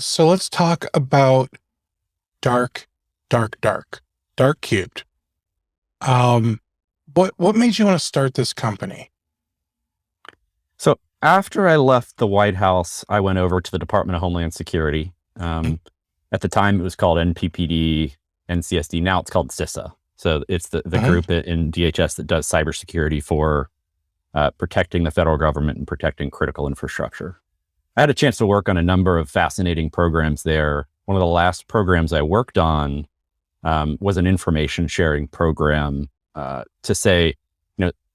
So let's talk about dark, dark cubed. Um, what made you want to start this company? So after I left the White House, I went over to the Department of Homeland Security. At the time, it was called NPPD, NCSD. Now it's called CISA. So it's the group in DHS that does cybersecurity for protecting the federal government and protecting critical infrastructure. I had a chance to work on a number of fascinating programs there. One of the last programs I worked on was an information sharing program to say,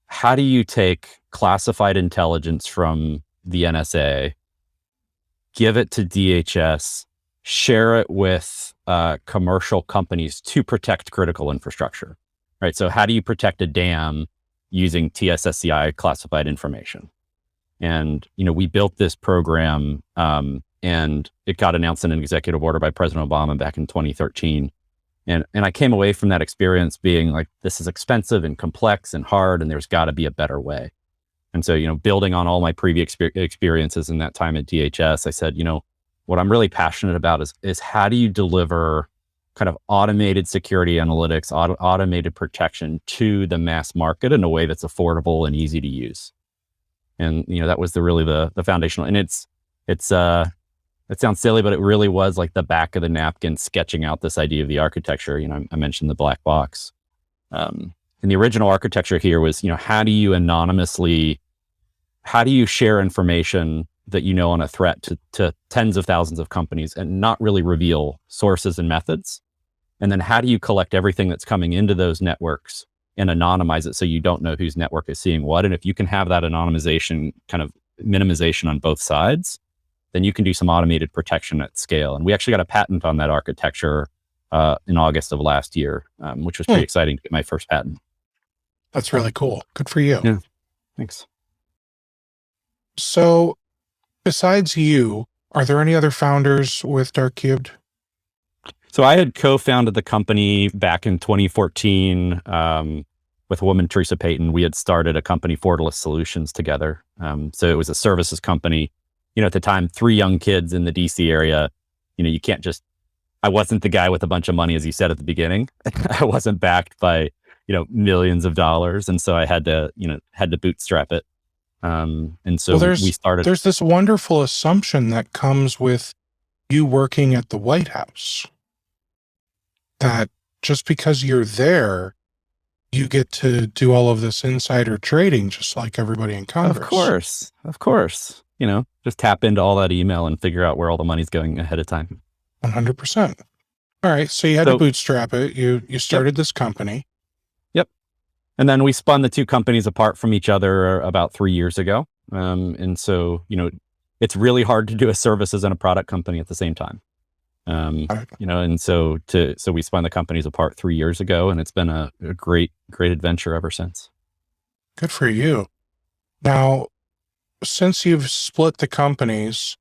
how do you take classified intelligence from the NSA, give it to DHS, share it with commercial companies to protect critical infrastructure, right? So how do you protect a dam using TSSCI classified information? And, we built this program and it got announced in an executive order by President Obama back in 2013. And I came away from that experience being like, this is expensive and complex and hard, and there's got to be a better way. And so, building on all my previous experiences in that time at DHS, I said, what I'm really passionate about is how do you deliver kind of automated security analytics, automated protection to the mass market in a way that's affordable and easy to use. And, that was really the foundational. And it sounds silly, but it really was like the back of the napkin sketching out this idea of the architecture. I mentioned the black box. And the original architecture here was, how do you share information that on a threat to tens of thousands of companies and not really reveal sources and methods? And then how do you collect everything that's coming into those networks and anonymize it so you don't know whose network is seeing what? And if you can have that anonymization kind of minimization on both sides, then you can do some automated protection at scale. And we actually got a patent on that architecture in August of last year, which was pretty exciting to get my first patent. That's really cool. Good for you. Yeah, thanks. So besides you, are there any other founders with Dark Cubed? So I had co-founded the company back in 2014 with a woman, Teresa Payton. We had started a company, Fortalus Solutions, together. So it was a services company. At the time, 3 young kids in the DC area, you can't just, I wasn't the guy with a bunch of money, as you said at the beginning. I wasn't backed by, millions of dollars. And so I had to bootstrap it. And so we started. There's this wonderful assumption that comes with you working at the White House, that just because you're there, you get to do all of this insider trading, just like everybody in Congress. Of course. Just tap into all that email and figure out where all the money's going ahead of time. 100%. All right. So you had to bootstrap it. You started this company. Yep. And then we spun the 2 companies apart from each other about 3 years ago. And so, it's really hard to do a services and a product company at the same time. And so we spun the companies apart 3 years ago, and it's been a great adventure ever since. Good for you. Now, since you've split the companies,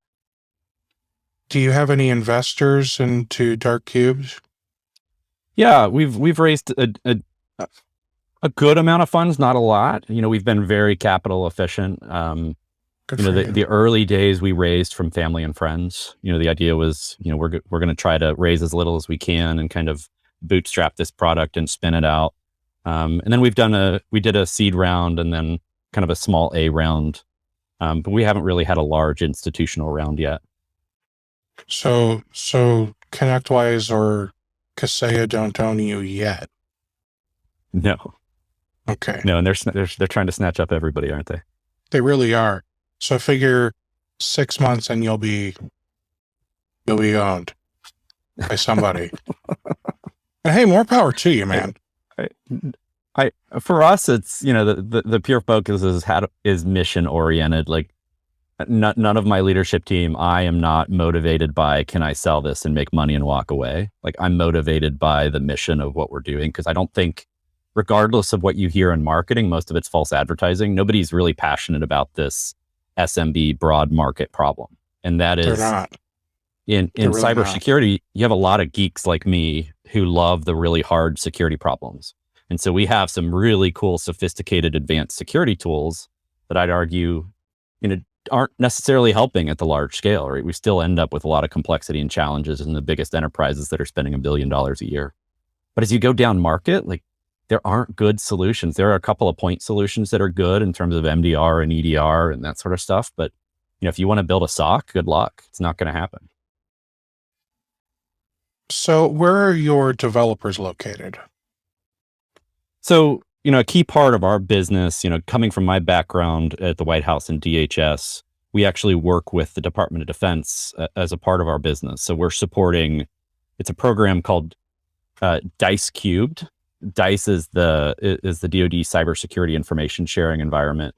do you have any investors into Dark Cubed? Yeah, we've raised a good amount of funds, not a lot. We've been very capital efficient. The early days we raised from family and friends. The idea was, we're going to try to raise as little as we can and kind of bootstrap this product and spin it out. And then we did a seed round and then kind of a small A round. But we haven't really had a large institutional round yet. So ConnectWise or Kaseya don't own you yet? No. Okay. No, and they're trying to snatch up everybody, aren't they? They really are. So I figure 6 months and you'll be owned by somebody. And hey, more power to you, man. For us, it's, the pure focus is mission oriented. Like none of my leadership team, I am not motivated by, can I sell this and make money and walk away? Like I'm motivated by the mission of what we're doing. Cause I don't think, regardless of what you hear in marketing, most of it's false advertising. Nobody's really passionate about this SMB broad market problem. And that is, they're not. In cybersecurity, you have a lot of geeks like me who love the really hard security problems. And so we have some really cool, sophisticated, advanced security tools that I'd argue, aren't necessarily helping at the large scale, right? We still end up with a lot of complexity and challenges in the biggest enterprises that are spending $1 billion a year. But as you go down market, like there aren't good solutions. There are a couple of point solutions that are good in terms of MDR and EDR and that sort of stuff. But if you want to build a SOC, good luck. It's not going to happen. So where are your developers located? So, a key part of our business, coming from my background at the White House and DHS, we actually work with the Department of Defense as a part of our business. So we're supporting, it's a program called DICE Cubed. DICE is the DoD cybersecurity information sharing environment.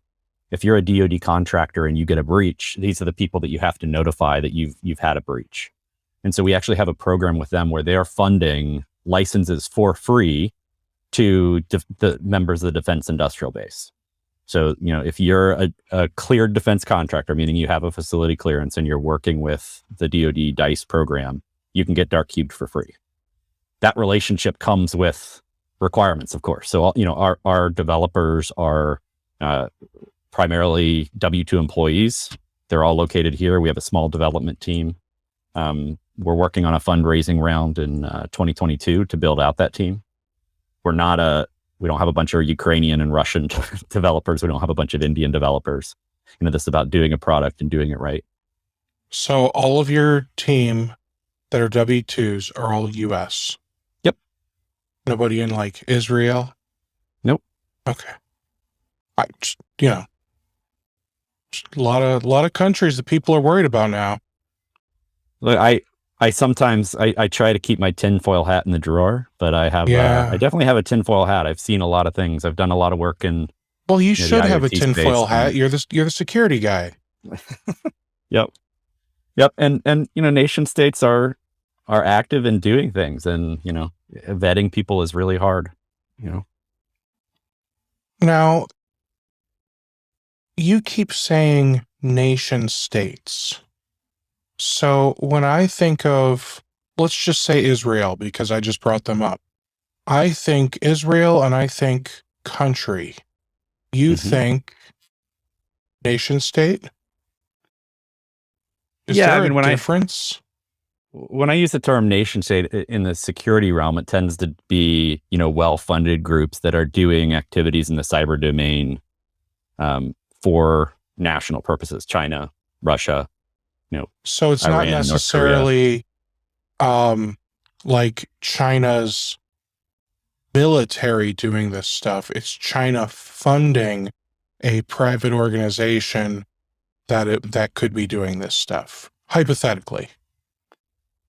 If you're a DoD contractor and you get a breach, these are the people that you have to notify that you've had a breach. And so we actually have a program with them where they are funding licenses for free to the members of the defense industrial base. So, if you're a cleared defense contractor, meaning you have a facility clearance and you're working with the DoD DICE program, you can get Dark Cubed for free. That relationship comes with requirements, of course. So, our developers are primarily W-2 employees. They're all located here. We have a small development team. We're working on a fundraising round in 2022 to build out that team. We don't have a bunch of Ukrainian and Russian developers. We don't have a bunch of Indian developers. This is about doing a product and doing it right. So all of your team that are W-2s are all US? Yep. Nobody in Israel? Nope. Okay. Just a lot of countries that people are worried about now. Look, I sometimes try to keep my tinfoil hat in the drawer, but I definitely have a tinfoil hat. I've seen a lot of things. I've done a lot of work in. Well, you should have a tinfoil hat. You're the security guy. Yep. And nation states are active in doing things, and vetting people is really hard. Now, you keep saying nation states. So when I think of, let's just say Israel, because I just brought them up, I think Israel and I think country. You think nation state? Is there a difference? When I use the term nation state in the security realm, it tends to be, well-funded groups that are doing activities in the cyber domain for national purposes, China, Russia. So it's Iran, not necessarily like China's military doing this stuff. It's China funding a private organization that could be doing this stuff, hypothetically.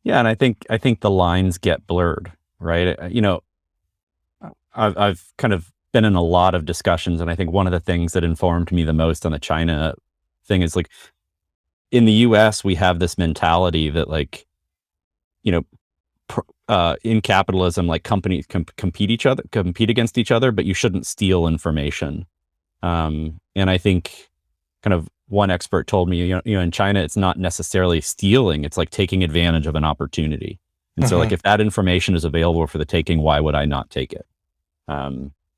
Yeah, and I think the lines get blurred, right? I've kind of been in a lot of discussions, and I think one of the things that informed me the most on the China thing is in the US, we have this mentality that in capitalism, companies compete against each other, but you shouldn't steal information. And I think kind of one expert told me, in China, it's not necessarily stealing. It's taking advantage of an opportunity. And so if that information is available for the taking, why would I not take it?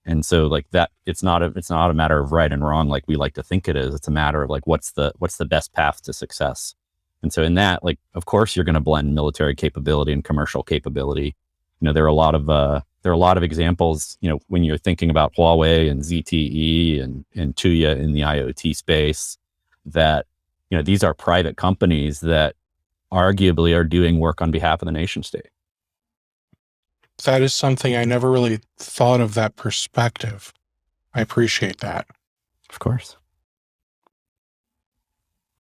And so that it's not a matter of right and wrong like we like to think it is. It's a matter of what's the best path to success. And so in that, of course you're going to blend military capability and commercial capability. There are a lot of examples, when you're thinking about Huawei and ZTE and Tuya in the IoT space, that these are private companies that arguably are doing work on behalf of the nation state. That is something I never really thought of, that perspective. I appreciate that. Of course.